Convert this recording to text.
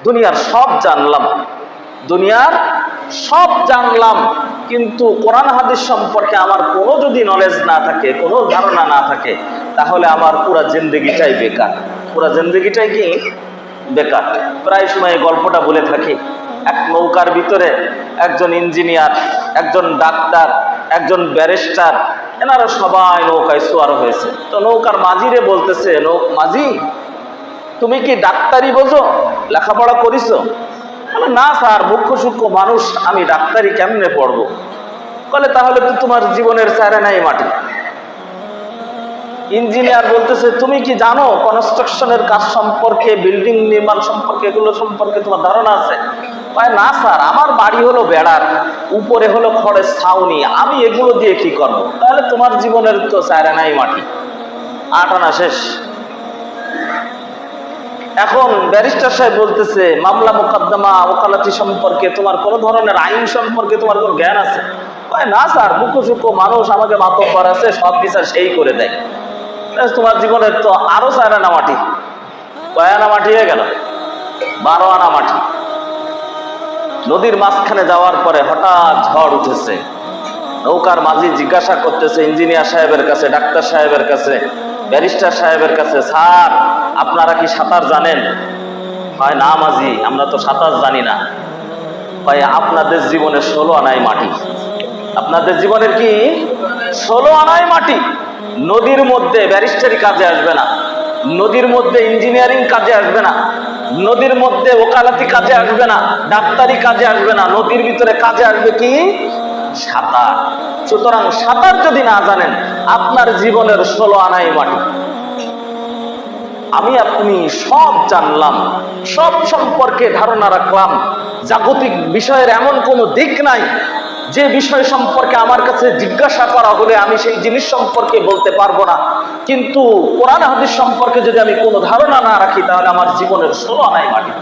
দুনিয়ার সব জানলাম, দুনিয়ার সব জানলাম, কিন্তু কোরআন হাদিস সম্পর্কে আমার কোনো যদি নলেজ না থাকে, কোনো ধারণা না থাকে, তাহলে আমার পুরা জিন্দেগিটাই বেকার। পুরা জিন্দেগিটাই কি বেকার। প্রায় সময় গল্পটা বলে থাকি। এক নৌকার ভিতরে একজন ইঞ্জিনিয়ার, একজন ডাক্তার, একজন ব্যারিস্টার, এনারা সবাই নৌকায় সওয়ার হয়েছে। তো নৌকার মাঝিরে বলতেছে, মাঝি তুমি কি ডাক্তারি বোঝো, লেখাপড়া করিছো? না স্যার, মুখ্য সূক্ষ্ম মানুষ, আমি ডাক্তারি কেমনে পড়বো? বলে তাহলে তো তোমার জীবনের চারে নাই মাটি। ইঞ্জিনিয়ার বলতেছে তুমি কি জানো কনস্ট্রাকশনের কাজ সম্পর্কে, বিল্ডিং নির্মাণ সম্পর্কে, এগুলো সম্পর্কে তোমার ধারণা আছে? না স্যার, আমার বাড়ি হলো বেড়ার উপরে হলো খড়ের ছাউনি, আমি এগুলো দিয়ে কি করবো? তাহলে তোমার জীবনের তো চারে নাই মাটি, 8 আনা শেষ। এখন ব্যারিস্টার সাহেব বলতেছে মামলা মোকদ্দমা ওকালতি সম্পর্কে তোমার কোন ধরনের আইন সম্পর্কে তোমার কোন জ্ঞান আছে? না স্যার, মুখ্য সূক্ষ্ম মানুষ, আমাকে মাতব্বর আছে, সব বিচার সেই করে দেয়। তোমার জীবনের তো আরো 4 আনা মাটি। কয় আনা মাটি হয়ে গেল? 12 আনা মাটি। নদীর মাঝখানে যাওয়ার পরে হঠাৎ ঝড় উঠেছে। নৌকার মাঝি জিজ্ঞাসা করতেছে ইঞ্জিনিয়ার সাহেবের কাছে, ডাক্তার সাহেবের কাছে, ব্যারিস্টার সাহেবের কাছে, স্যার আপনারা কি সাঁতার জানেন? হয় না মাঝি, আমরা তো সাঁতার জানি না। ভাই আপনাদের জীবনের 16 আনাই মাটি। আপনাদের জীবনের কি 16 আনাই মাটি। নদীর মধ্যে ব্যারিস্টারি কাজে আসবে না, নদীর মধ্যে ইঞ্জিনিয়ারিং কাজে আসবে না, নদীর মধ্যে ওকালতি কাজে আসবে না, ডাক্তারি কাজে আসবে না। নদীর ভিতরে কাজে আসবে কি? সাঁতার। সুতরাং সাঁতার যদি না জানেন, আপনার জীবনের 16 আনাই মাটি। আমি আপনি সব জানলাম, সব সম্পর্কে ধারণা রাখলাম, জাগতিক বিষয়ের এমন কোনো দিক নাই যে বিষয় সম্পর্কে আমার কাছে জিজ্ঞাসা করা হলে আমি সেই জিনিস সম্পর্কে বলতে পারবো না। কিন্তু কোরআন হাদিস সম্পর্কে যদি আমি কোনো ধারণা না রাখি, তাহলে আমার জীবনের 16 আনাই মাটি।